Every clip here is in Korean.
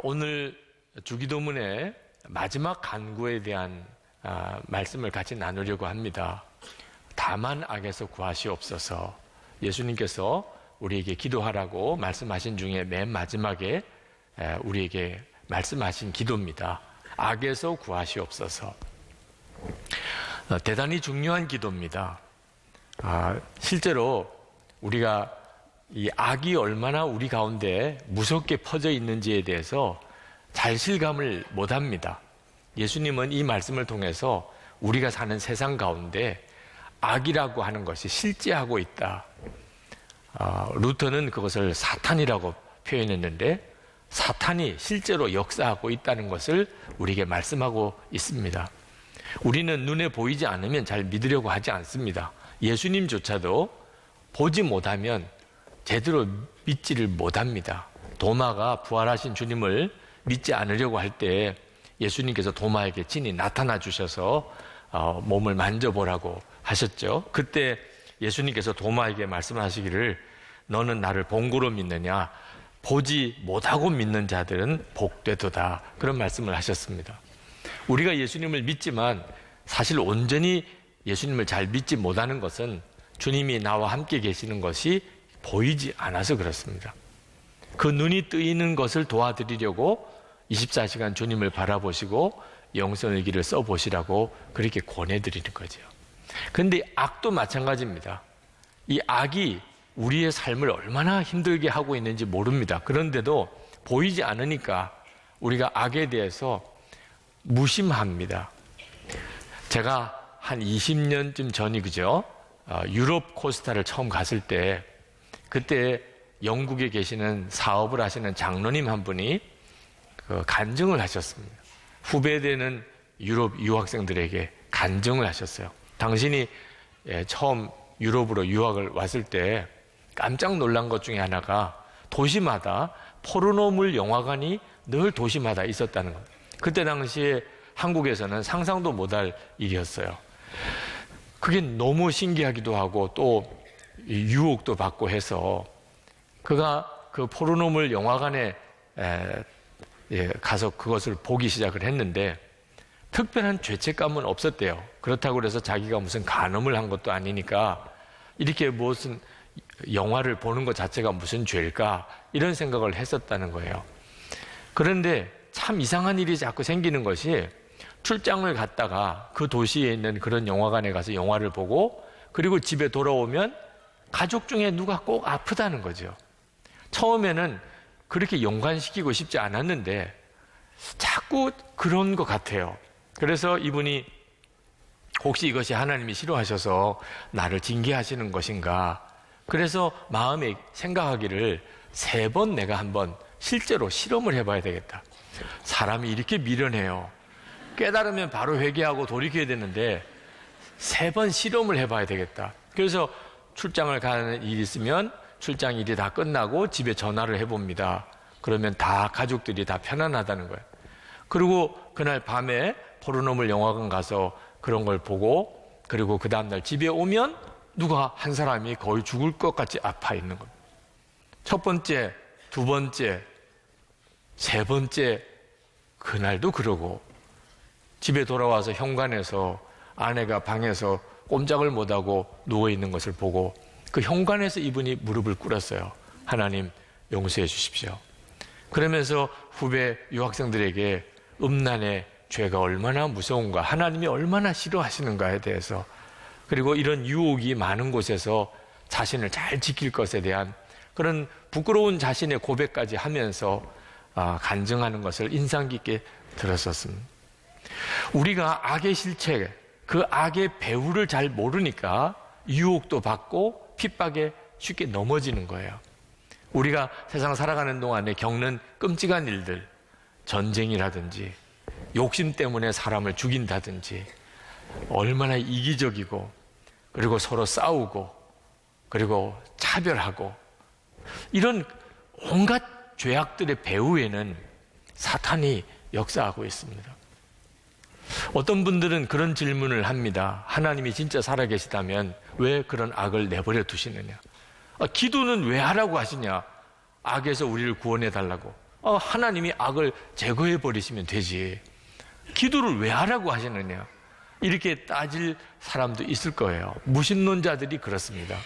오늘 주기도문의 마지막 간구에 대한 말씀을 같이 나누려고 합니다. 다만 악에서 구하시옵소서. 예수님께서 우리에게 기도하라고 말씀하신 중에 맨 마지막에 우리에게 말씀하신 기도입니다. 악에서 구하시옵소서. 대단히 중요한 기도입니다. 실제로 우리가 이 악이 얼마나 우리 가운데 무섭게 퍼져 있는지에 대해서 잘 실감을 못합니다. 예수님은 이 말씀을 통해서 우리가 사는 세상 가운데 악이라고 하는 것이 실제하고 있다. 루터는 그것을 사탄이라고 표현했는데 사탄이 실제로 역사하고 있다는 것을 우리에게 말씀하고 있습니다. 우리는 눈에 보이지 않으면 잘 믿으려고 하지 않습니다. 예수님조차도 보지 못하면 제대로 믿지를 못합니다. 도마가 부활하신 주님을 믿지 않으려고 할 때 예수님께서 도마에게 친히 나타나 주셔서 몸을 만져보라고 하셨죠. 그때 예수님께서 도마에게 말씀하시기를 너는 나를 본고로 믿느냐? 보지 못하고 믿는 자들은 복되도다. 그런 말씀을 하셨습니다. 우리가 예수님을 믿지만 사실 온전히 예수님을 잘 믿지 못하는 것은 주님이 나와 함께 계시는 것이 보이지 않아서 그렇습니다. 그 눈이 뜨이는 것을 도와드리려고 24시간 주님을 바라보시고 영성의 길을 써보시라고 그렇게 권해드리는 거죠. 그런데 악도 마찬가지입니다. 이 악이 우리의 삶을 얼마나 힘들게 하고 있는지 모릅니다. 그런데도 보이지 않으니까 우리가 악에 대해서 무심합니다. 제가 한 20년쯤 전이 그죠? 유럽 코스타를 처음 갔을 때 그때 영국에 계시는 사업을 하시는 장로님 한 분이 간증을 하셨습니다. 후배되는 유럽 유학생들에게 간증을 하셨어요. 당신이 처음 유럽으로 유학을 왔을 때 깜짝 놀란 것 중에 하나가 도시마다 포르노물 영화관이 늘 도시마다 있었다는 것. 그때 당시에 한국에서는 상상도 못할 일이었어요. 그게 너무 신기하기도 하고 또 유혹도 받고 해서 그가 그 포르노물 영화관에 가서 그것을 보기 시작을 했는데 특별한 죄책감은 없었대요. 그렇다고 해서 자기가 무슨 간음을 한 것도 아니니까 이렇게 무슨 영화를 보는 것 자체가 무슨 죄일까 이런 생각을 했었다는 거예요. 그런데 참 이상한 일이 자꾸 생기는 것이 출장을 갔다가 그 도시에 있는 그런 영화관에 가서 영화를 보고 그리고 집에 돌아오면 가족 중에 누가 꼭 아프다는 거죠. 처음에는 그렇게 연관시키고 싶지 않았는데 자꾸 그런 것 같아요. 그래서 이분이 혹시 이것이 하나님이 싫어하셔서 나를 징계하시는 것인가? 그래서 마음에 생각하기를 3번 내가 한번 실제로 실험을 해봐야 되겠다. 사람이 이렇게 미련해요. 깨달으면 바로 회개하고 돌이켜야 되는데 3번 실험을 해봐야 되겠다. 그래서 출장을 가는 일이 있으면 출장 일이 다 끝나고 집에 전화를 해봅니다. 그러면 다 가족들이 다 편안하다는 거예요. 그리고 그날 밤에 포르노물 영화관 가서 그런 걸 보고 그리고 그 다음날 집에 오면 누가 한 사람이 거의 죽을 것 같이 아파 있는 거예요. 첫 번째, 두 번째, 세 번째 그날도 그러고 집에 돌아와서 현관에서 아내가 방에서 꼼짝을 못하고 누워있는 것을 보고 그 현관에서 이분이 무릎을 꿇었어요. 하나님 용서해 주십시오. 그러면서 후배 유학생들에게 음란의 죄가 얼마나 무서운가, 하나님이 얼마나 싫어하시는가에 대해서 그리고 이런 유혹이 많은 곳에서 자신을 잘 지킬 것에 대한 그런 부끄러운 자신의 고백까지 하면서 간증하는 것을 인상 깊게 들었었습니다. 우리가 악의 실체, 그 악의 배후를 잘 모르니까 유혹도 받고 핍박에 쉽게 넘어지는 거예요. 우리가 세상 살아가는 동안에 겪는 끔찍한 일들, 전쟁이라든지 욕심 때문에 사람을 죽인다든지 얼마나 이기적이고 그리고 서로 싸우고 그리고 차별하고 이런 온갖 죄악들의 배후에는 사탄이 역사하고 있습니다. 어떤 분들은 그런 질문을 합니다. 하나님이 진짜 살아계시다면 왜 그런 악을 내버려 두시느냐? 기도는 왜 하라고 하시냐? 악에서 우리를 구원해 달라고. 하나님이 악을 제거해 버리시면 되지. 기도를 왜 하라고 하시느냐. 이렇게 따질 사람도 있을 거예요. 무신론자들이 그렇습니다.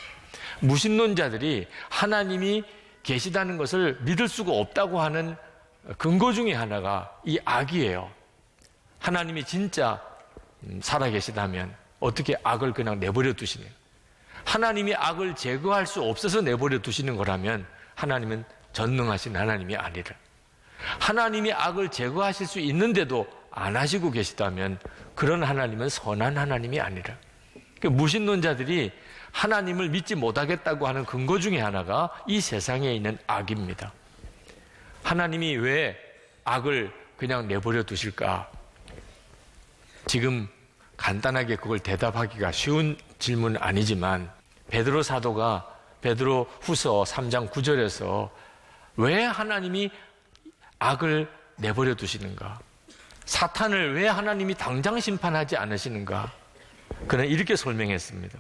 무신론자들이 하나님이 계시다는 것을 믿을 수가 없다고 하는 근거 중에 하나가 이 악이에요. 하나님이 진짜 살아계시다면 어떻게 악을 그냥 내버려 두시냐. 하나님이 악을 제거할 수 없어서 내버려 두시는 거라면 하나님은 전능하신 하나님이 아니라, 하나님이 악을 제거하실 수 있는데도 안 하시고 계시다면 그런 하나님은 선한 하나님이 아니라. 무신론자들이 하나님을 믿지 못하겠다고 하는 근거 중에 하나가 이 세상에 있는 악입니다. 하나님이 왜 악을 그냥 내버려 두실까? 지금 간단하게 그걸 대답하기가 쉬운 질문은 아니지만 베드로 사도가 베드로 후서 3장 9절에서 왜 하나님이 악을 내버려 두시는가? 사탄을 왜 하나님이 당장 심판하지 않으시는가? 그는 이렇게 설명했습니다.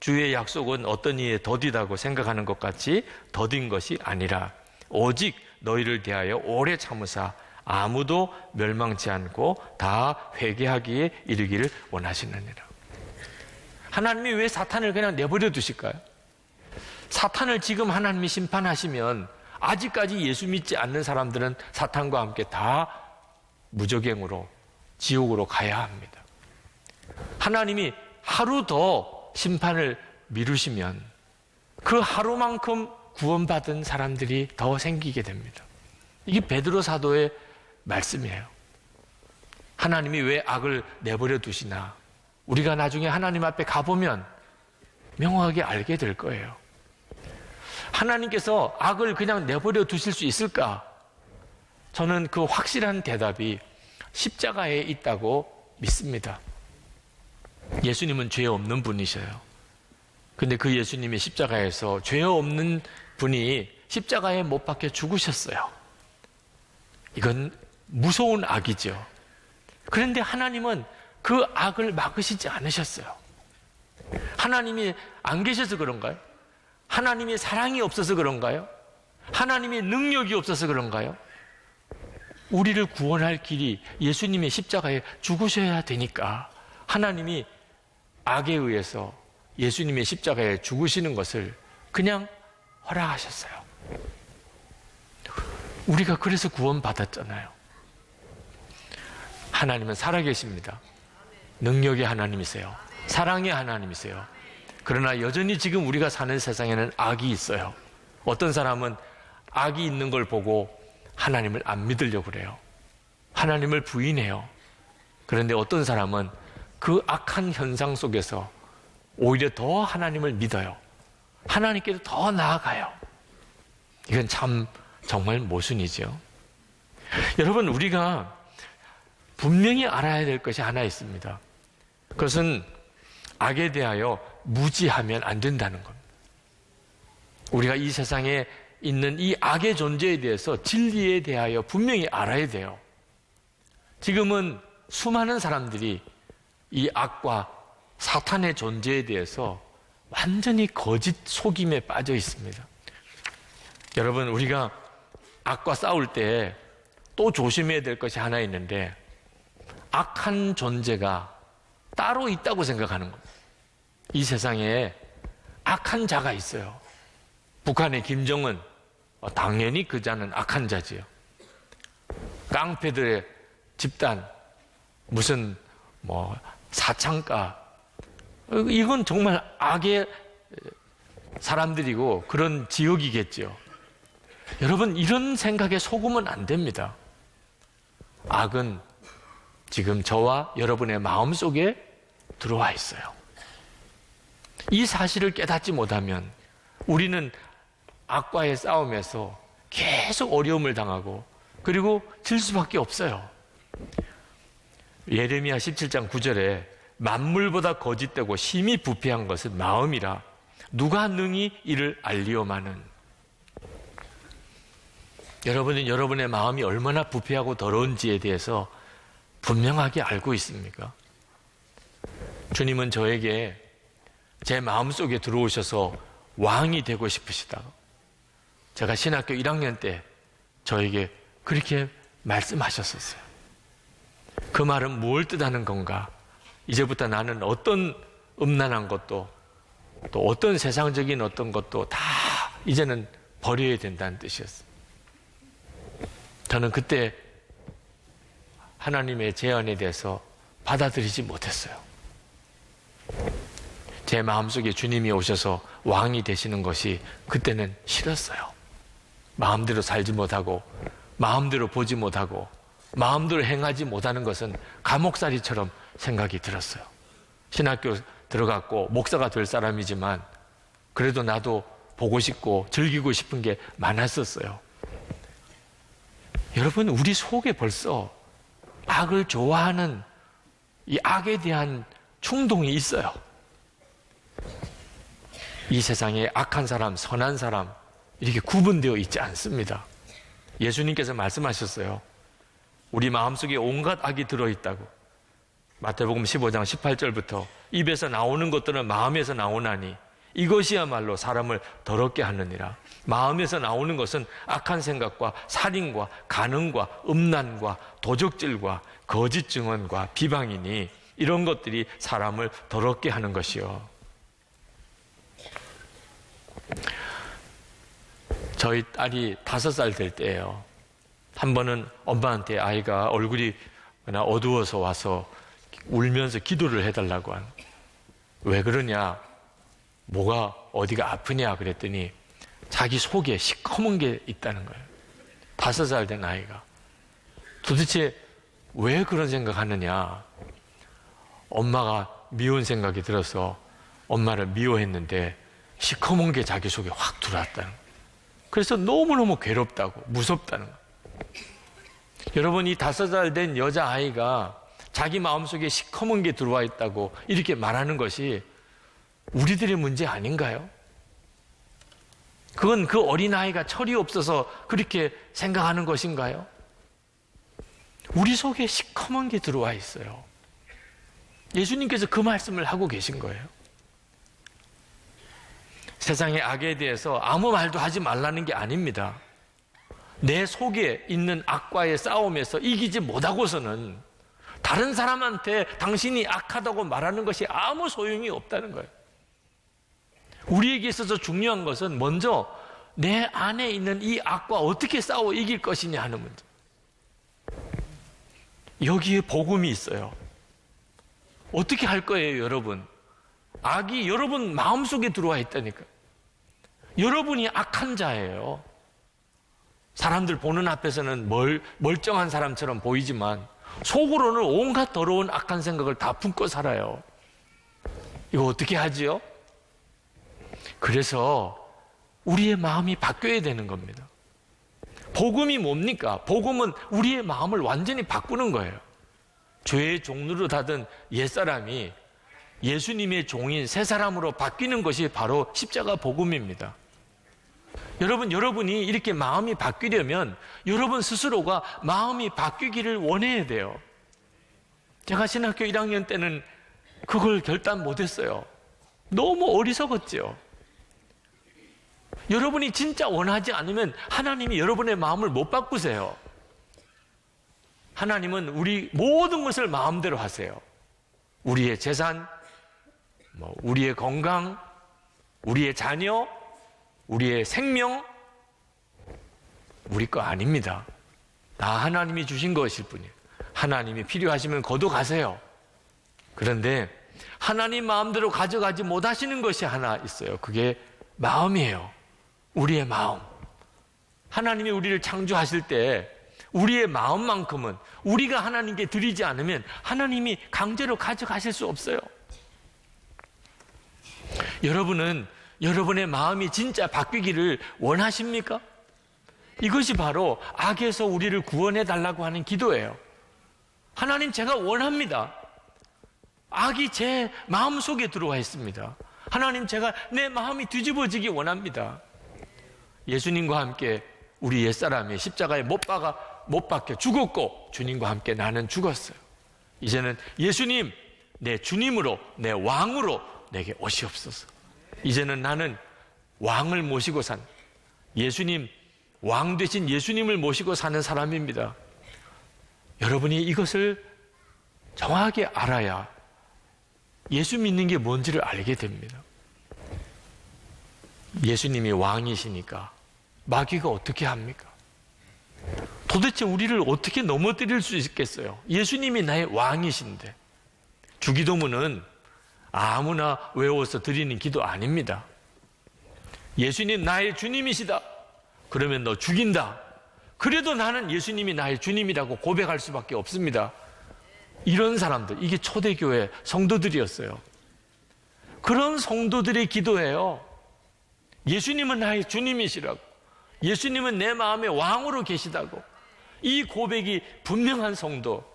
주의 약속은 어떤 이에 더디다고 생각하는 것 같이 더딘 것이 아니라 오직 너희를 대하여 오래 참으사 아무도 멸망치 않고 다 회개하기에 이르기를 원하시느니라. 하나님이 왜 사탄을 그냥 내버려 두실까요? 사탄을 지금 하나님이 심판하시면 아직까지 예수 믿지 않는 사람들은 사탄과 함께 다 무적행으로 지옥으로 가야 합니다. 하나님이 하루 더 심판을 미루시면 그 하루만큼 구원받은 사람들이 더 생기게 됩니다. 이게 베드로 사도의 말씀이에요. 하나님이 왜 악을 내버려 두시나? 우리가 나중에 하나님 앞에 가보면 명확하게 알게 될 거예요. 하나님께서 악을 그냥 내버려 두실 수 있을까? 저는 그 확실한 대답이 십자가에 있다고 믿습니다. 예수님은 죄 없는 분이셔요. 근데 그 예수님이 십자가에서 죄 없는 분이 십자가에 못 박혀 죽으셨어요. 이건 무서운 악이죠. 그런데 하나님은 그 악을 막으시지 않으셨어요. 하나님이 안 계셔서 그런가요? 하나님의 사랑이 없어서 그런가요? 하나님의 능력이 없어서 그런가요? 우리를 구원할 길이 예수님의 십자가에 죽으셔야 되니까 하나님이 악에 의해서 예수님의 십자가에 죽으시는 것을 그냥 허락하셨어요. 우리가 그래서 구원받았잖아요. 하나님은 살아계십니다. 능력의 하나님이세요. 사랑의 하나님이세요. 그러나 여전히 지금 우리가 사는 세상에는 악이 있어요. 어떤 사람은 악이 있는 걸 보고 하나님을 안 믿으려고 그래요. 하나님을 부인해요. 그런데 어떤 사람은 그 악한 현상 속에서 오히려 더 하나님을 믿어요. 하나님께도 더 나아가요. 이건 참 정말 모순이죠. 여러분, 우리가 분명히 알아야 될 것이 하나 있습니다. 그것은 악에 대하여 무지하면 안 된다는 겁니다. 우리가 이 세상에 있는 이 악의 존재에 대해서 진리에 대하여 분명히 알아야 돼요. 지금은 수많은 사람들이 이 악과 사탄의 존재에 대해서 완전히 거짓 속임에 빠져 있습니다. 여러분, 우리가 악과 싸울 때 또 조심해야 될 것이 하나 있는데, 악한 존재가 따로 있다고 생각하는 겁니다. 이 세상에 악한 자가 있어요. 북한의 김정은, 당연히 그 자는 악한 자지요. 깡패들의 집단, 무슨 사창가, 이건 정말 악의 사람들이고 그런 지역이겠죠. 여러분, 이런 생각에 속으면 안 됩니다. 악은 지금 저와 여러분의 마음속에 들어와 있어요. 이 사실을 깨닫지 못하면 우리는 악과의 싸움에서 계속 어려움을 당하고 그리고 질 수밖에 없어요. 예레미야 17장 9절에 만물보다 거짓되고 심히 부패한 것은 마음이라 누가 능히 이를 알리오마는. 여러분은 여러분의 마음이 얼마나 부패하고 더러운지에 대해서 분명하게 알고 있습니까? 주님은 저에게 제 마음속에 들어오셔서 왕이 되고 싶으시다. 제가 신학교 1학년 때 저에게 그렇게 말씀하셨었어요. 그 말은 무엇을 뜻하는 건가? 이제부터 나는 어떤 음란한 것도 또 어떤 세상적인 어떤 것도 다 이제는 버려야 된다는 뜻이었어요. 저는 그때 하나님의 제안에 대해서 받아들이지 못했어요. 제 마음속에 주님이 오셔서 왕이 되시는 것이 그때는 싫었어요. 마음대로 살지 못하고 마음대로 보지 못하고 마음대로 행하지 못하는 것은 감옥살이처럼 생각이 들었어요. 신학교 들어갔고 목사가 될 사람이지만 그래도 나도 보고 싶고 즐기고 싶은 게 많았었어요. 여러분, 우리 속에 벌써 악을 좋아하는 이 악에 대한 충동이 있어요. 이 세상에 악한 사람, 선한 사람 이렇게 구분되어 있지 않습니다. 예수님께서 말씀하셨어요. 우리 마음속에 온갖 악이 들어있다고. 마태복음 15장 18절부터 입에서 나오는 것들은 마음에서 나오나니 이것이야말로 사람을 더럽게 하느니라. 마음에서 나오는 것은 악한 생각과 살인과 간음과 음란과 도적질과 거짓 증언과 비방이니 이런 것들이 사람을 더럽게 하는 것이요. 저희 딸이 5살 될 때예요. 한 번은 엄마한테 아이가 얼굴이 어두워서 와서 울면서 기도를 해달라고 한. 왜 그러냐? 뭐가 어디가 아프냐 그랬더니 자기 속에 시커먼 게 있다는 거예요. 5살 된 아이가. 도대체 왜 그런 생각하느냐? 엄마가 미운 생각이 들어서 엄마를 미워했는데 시커먼 게 자기 속에 확 들어왔다는 거예요. 그래서 너무너무 괴롭다고, 무섭다는 거예요. 여러분, 이 5살 된 여자아이가 자기 마음속에 시커먼 게 들어와 있다고 이렇게 말하는 것이 우리들의 문제 아닌가요? 그건 그 어린아이가 철이 없어서 그렇게 생각하는 것인가요? 우리 속에 시커먼 게 들어와 있어요. 예수님께서 그 말씀을 하고 계신 거예요. 세상의 악에 대해서 아무 말도 하지 말라는 게 아닙니다. 내 속에 있는 악과의 싸움에서 이기지 못하고서는 다른 사람한테 당신이 악하다고 말하는 것이 아무 소용이 없다는 거예요. 우리에게 있어서 중요한 것은 먼저 내 안에 있는 이 악과 어떻게 싸워 이길 것이냐 하는 문제. 여기에 복음이 있어요. 어떻게 할 거예요, 여러분? 악이 여러분 마음속에 들어와 있다니까. 여러분이 악한 자예요. 사람들 보는 앞에서는 멀쩡한 사람처럼 보이지만 속으로는 온갖 더러운 악한 생각을 다 품고 살아요. 이거 어떻게 하지요? 그래서 우리의 마음이 바뀌어야 되는 겁니다. 복음이 뭡니까? 복음은 우리의 마음을 완전히 바꾸는 거예요. 죄의 종로로 닫은 옛사람이 예수님의 종인 새 사람으로 바뀌는 것이 바로 십자가 복음입니다. 여러분이 이렇게 마음이 바뀌려면 여러분 스스로가 마음이 바뀌기를 원해야 돼요. 제가 신학교 1학년 때는 그걸 결단 못했어요. 너무 어리석었죠. 여러분이 진짜 원하지 않으면 하나님이 여러분의 마음을 못 바꾸세요. 하나님은 우리 모든 것을 마음대로 하세요. 우리의 재산, 우리의 건강, 우리의 자녀, 우리의 생명, 우리 거 아닙니다. 다 하나님이 주신 것일 뿐이에요. 하나님이 필요하시면 거둬가세요. 그런데 하나님 마음대로 가져가지 못하시는 것이 하나 있어요. 그게 마음이에요. 우리의 마음. 하나님이 우리를 창조하실 때 우리의 마음만큼은 우리가 하나님께 드리지 않으면 하나님이 강제로 가져가실 수 없어요. 여러분은 여러분의 마음이 진짜 바뀌기를 원하십니까? 이것이 바로 악에서 우리를 구원해 달라고 하는 기도예요. 하나님, 제가 원합니다. 악이 제 마음속에 들어와 있습니다. 하나님, 제가 내 마음이 뒤집어지기 원합니다. 예수님과 함께 우리 옛사람이 십자가에 못 박혀 죽었고 주님과 함께 나는 죽었어요. 이제는 예수님, 내 주님으로, 내 왕으로 내게 오시옵소서. 이제는 나는 왕을 모시고 산 예수님, 왕 되신 예수님을 모시고 사는 사람입니다. 여러분이 이것을 정확하게 알아야 예수 믿는 게 뭔지를 알게 됩니다. 예수님이 왕이시니까 마귀가 어떻게 합니까? 도대체 우리를 어떻게 넘어뜨릴 수 있겠어요? 예수님이 나의 왕이신데. 주기도문은 아무나 외워서 드리는 기도 아닙니다. 예수님 나의 주님이시다. 그러면 너 죽인다. 그래도 나는 예수님이 나의 주님이라고 고백할 수밖에 없습니다. 이런 사람들, 이게 초대교회 성도들이었어요. 그런 성도들의 기도예요. 예수님은 나의 주님이시라고, 예수님은 내 마음의 왕으로 계시다고, 이 고백이 분명한 성도,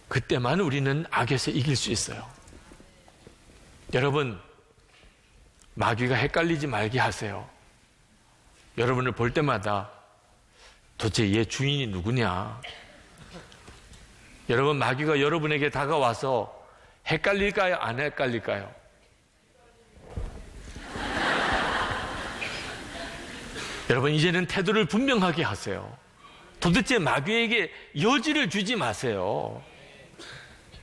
그때만 우리는 악에서 이길 수 있어요. 여러분, 마귀가 헷갈리지 말게 하세요. 여러분을 볼 때마다 도대체 얘 주인이 누구냐? 여러분, 마귀가 여러분에게 다가와서 헷갈릴까요? 안 헷갈릴까요? 여러분, 이제는 태도를 분명하게 하세요. 도대체 마귀에게 여지를 주지 마세요.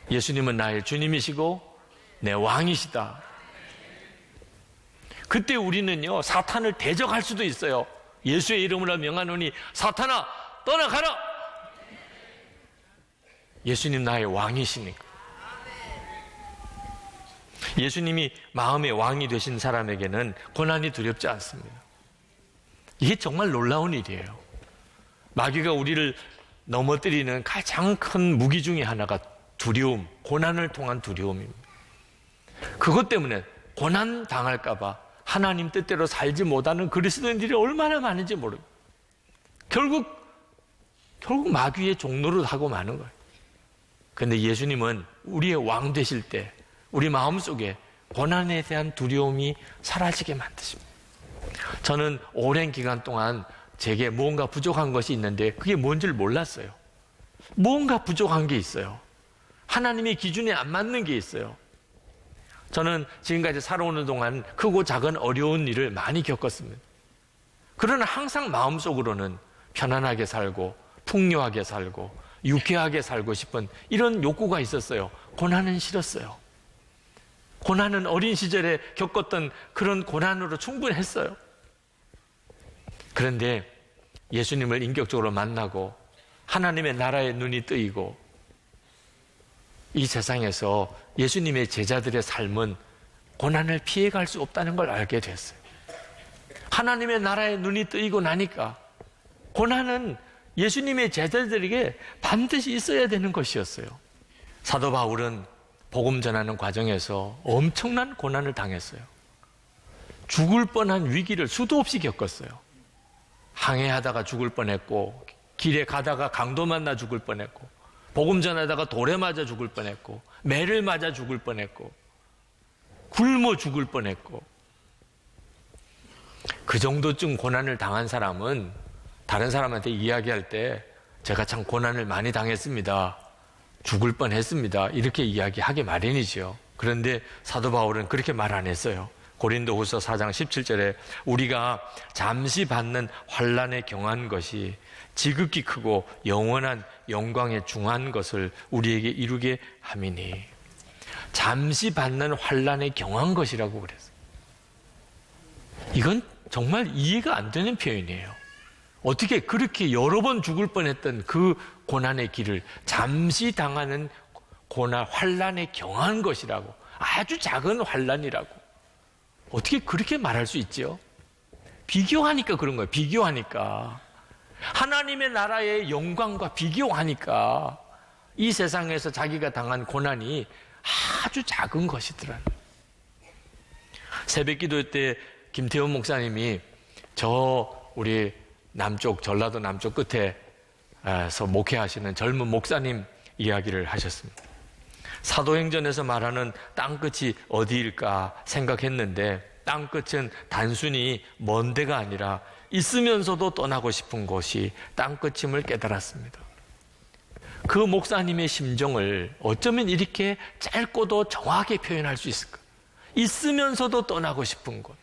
예수님은 나의 주님이시고 내 왕이시다. 그때 우리는요, 사탄을 대적할 수도 있어요. 예수의 이름으로 명하노니 사탄아 떠나가라. 예수님 나의 왕이시니까. 예수님이 마음의 왕이 되신 사람에게는 고난이 두렵지 않습니다. 이게 정말 놀라운 일이에요. 마귀가 우리를 넘어뜨리는 가장 큰 무기 중에 하나가 두려움, 고난을 통한 두려움입니다. 그것 때문에 고난 당할까 봐 하나님 뜻대로 살지 못하는 그리스도인들이 얼마나 많은지 모릅니다. 결국 마귀의 종로를 하고 마는 거예요. 그런데 예수님은 우리의 왕 되실 때 우리 마음속에 고난에 대한 두려움이 사라지게 만드십니다. 저는 오랜 기간 동안 제게 무언가 부족한 것이 있는데 그게 뭔지를 몰랐어요. 무언가 부족한 게 있어요. 하나님의 기준에 안 맞는 게 있어요. 저는 지금까지 살아오는 동안 크고 작은 어려운 일을 많이 겪었습니다. 그러나 항상 마음속으로는 편안하게 살고 풍요하게 살고 유쾌하게 살고 싶은 이런 욕구가 있었어요. 고난은 싫었어요. 고난은 어린 시절에 겪었던 그런 고난으로 충분했어요. 그런데 예수님을 인격적으로 만나고 하나님의 나라의 눈이 뜨이고 이 세상에서 예수님의 제자들의 삶은 고난을 피해갈 수 없다는 걸 알게 됐어요. 하나님의 나라의 눈이 뜨이고 나니까 고난은 예수님의 제자들에게 반드시 있어야 되는 것이었어요. 사도 바울은 복음 전하는 과정에서 엄청난 고난을 당했어요. 죽을 뻔한 위기를 수도 없이 겪었어요. 항해하다가 죽을 뻔했고, 길에 가다가 강도 만나 죽을 뻔했고, 복음 전하다가 돌에 맞아 죽을 뻔했고, 매를 맞아 죽을 뻔했고, 굶어 죽을 뻔했고, 그 정도쯤 고난을 당한 사람은 다른 사람한테 이야기할 때 제가 참 고난을 많이 당했습니다, 죽을 뻔했습니다, 이렇게 이야기하기 마련이죠. 그런데 사도 바울은 그렇게 말 안 했어요. 고린도후서 4장 17절에 우리가 잠시 받는 환난에 경한 것이 지극히 크고 영원한 영광에 중한 것을 우리에게 이루게 함이니. 잠시 받는 환난에 경한 것이라고 그랬어요. 이건 정말 이해가 안 되는 표현이에요. 어떻게 그렇게 여러 번 죽을 뻔했던 그 고난의 길을 잠시 당하는 고난, 환난에 경한 것이라고, 아주 작은 환난이라고 어떻게 그렇게 말할 수 있지요? 비교하니까 그런 거예요. 비교하니까. 하나님의 나라의 영광과 비교하니까 이 세상에서 자기가 당한 고난이 아주 작은 것이더라고요. 새벽기도 때 김태훈 목사님이 우리 남쪽, 전라도 남쪽 끝에서 목회하시는 젊은 목사님 이야기를 하셨습니다. 사도행전에서 말하는 땅끝이 어디일까 생각했는데 땅끝은 단순히 먼 데가 아니라 있으면서도 떠나고 싶은 곳이 땅끝임을 깨달았습니다. 그 목사님의 심정을 어쩌면 이렇게 짧고도 정확하게 표현할 수 있을까? 있으면서도 떠나고 싶은 곳.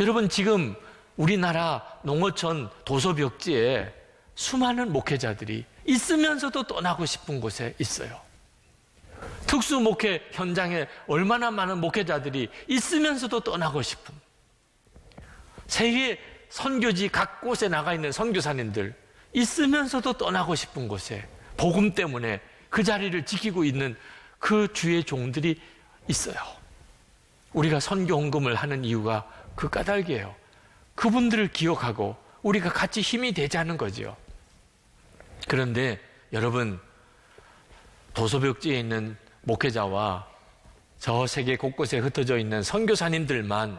여러분, 지금 우리나라 농어촌 도서벽지에 수많은 목회자들이 있으면서도 떠나고 싶은 곳에 있어요. 특수 목회 현장에 얼마나 많은 목회자들이 있으면서도 떠나고 싶은, 세계 선교지 각 곳에 나가 있는 선교사님들 있으면서도 떠나고 싶은 곳에 복음 때문에 그 자리를 지키고 있는 그 주의 종들이 있어요. 우리가 선교 헌금을 하는 이유가 그 까닭이에요. 그분들을 기억하고 우리가 같이 힘이 되자는 거죠. 그런데 여러분, 도서벽지에 있는 목회자와 저 세계 곳곳에 흩어져 있는 선교사님들만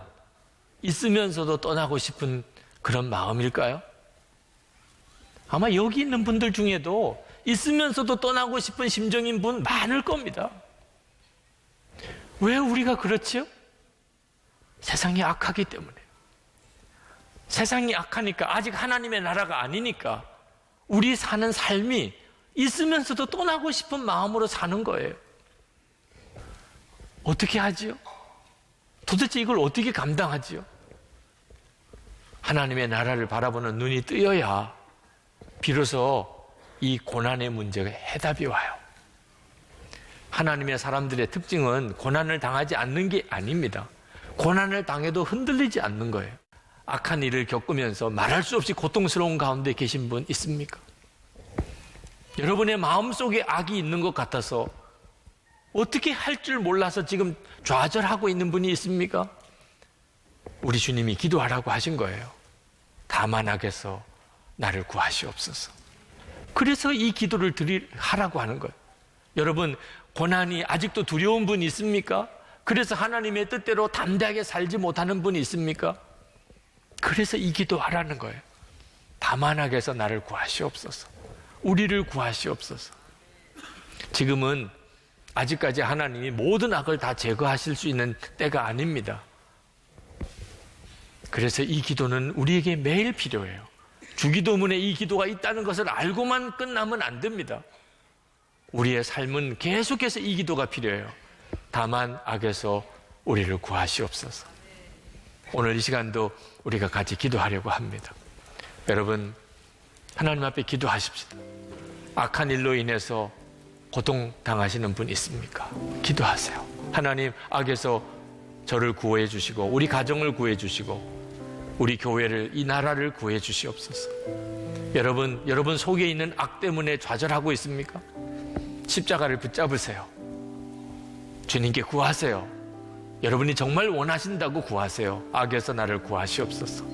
있으면서도 떠나고 싶은 그런 마음일까요? 아마 여기 있는 분들 중에도 있으면서도 떠나고 싶은 심정인 분 많을 겁니다. 왜 우리가 그렇지요? 세상이 악하기 때문에. 세상이 악하니까, 아직 하나님의 나라가 아니니까 우리 사는 삶이 있으면서도 떠나고 싶은 마음으로 사는 거예요. 어떻게 하지요? 도대체 이걸 어떻게 감당하지요? 하나님의 나라를 바라보는 눈이 뜨여야 비로소 이 고난의 문제가 해답이 와요. 하나님의 사람들의 특징은 고난을 당하지 않는 게 아닙니다. 고난을 당해도 흔들리지 않는 거예요. 악한 일을 겪으면서 말할 수 없이 고통스러운 가운데 계신 분 있습니까? 여러분의 마음속에 악이 있는 것 같아서 어떻게 할 줄 몰라서 지금 좌절하고 있는 분이 있습니까? 우리 주님이 기도하라고 하신 거예요. 다만 악에서 나를 구하시옵소서. 그래서 이 기도를 하라고 하는 거예요. 여러분, 고난이 아직도 두려운 분이 있습니까? 그래서 하나님의 뜻대로 담대하게 살지 못하는 분이 있습니까? 그래서 이 기도하라는 거예요. 다만 악에서 나를 구하시옵소서. 우리를 구하시옵소서. 지금은 아직까지 하나님이 모든 악을 다 제거하실 수 있는 때가 아닙니다. 그래서 이 기도는 우리에게 매일 필요해요. 주기도문에 이 기도가 있다는 것을 알고만 끝나면 안 됩니다. 우리의 삶은 계속해서 이 기도가 필요해요. 다만 악에서 우리를 구하시옵소서. 오늘 이 시간도 우리가 같이 기도하려고 합니다. 여러분, 하나님 앞에 기도하십시다. 악한 일로 인해서 고통당하시는 분 있습니까? 기도하세요. 하나님, 악에서 저를 구해 주시고 우리 가정을 구해 주시고 우리 교회를, 이 나라를 구해 주시옵소서. 여러분 속에 있는 악 때문에 좌절하고 있습니까? 십자가를 붙잡으세요. 주님께 구하세요. 여러분이 정말 원하신다고 구하세요. 악에서 나를 구하시옵소서.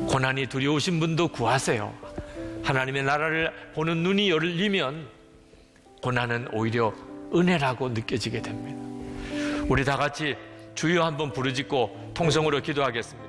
고난이 두려우신 분도 구하세요. 하나님의 나라를 보는 눈이 열리면 고난은 오히려 은혜라고 느껴지게 됩니다. 우리 다 같이 주여 한번 부르짖고 통성으로 기도하겠습니다.